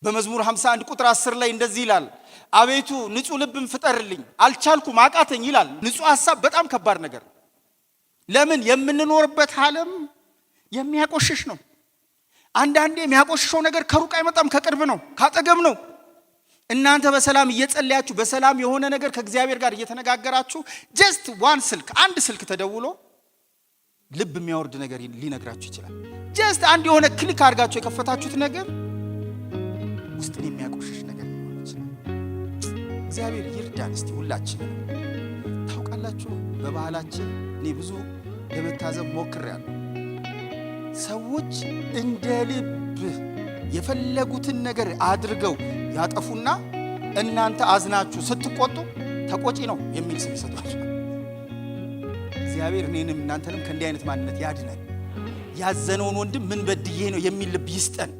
በመዝሙር 51 ቁጥር 10 ላይ እንደዚህ ይላል፣ አቤቱ ንጹህ ልብን ፍጠርልኝ፣ አልቻልኩም አቃተኝ ይላል። ንጹህ ሐሳብ በጣም ከባድ ነገር። ለምን? የምንኖርበት ዓለም የሚያቆሽሽ ነው። አንዳንዴ የሚያቆሽሸው ነገር ከሩቅ አይመጣም፣ ከቅርብ ነው፣ ካጠገብ ነው። እናንተ በሰላም እየጸለያችሁ በሰላም የሆነ ነገር ከእግዚአብሔር ጋር እየተነጋገራችሁ ጀስት አንድ ስልክ ተደውሎ ልብ የሚያወርድ ነገር ሊነግራችሁ ይችላል። ጀስት አንድ የሆነ ክሊክ አድርጋችሁ የከፈታችሁት ነገር ውስጥን የሚያቆሽሽ ነገር ሊሆን ይችላል። እግዚአብሔር ይርዳን። እስቲ ሁላችን ታውቃላችሁ፣ በባህላችን እኔ ብዙ ለመታዘብ ሞክሬያለሁ። ሰዎች እንደ ልብ የፈለጉትን ነገር አድርገው ያጠፉና እናንተ አዝናችሁ ስትቆጡ ተቆጪ ነው የሚል ስም ይሰጣችሁ። እግዚአብሔር እኔንም እናንተንም ከእንዲህ አይነት ማንነት ያድነን። ያዘነውን ወንድም ምን በድዬ ነው የሚል ልብ ይስጠን።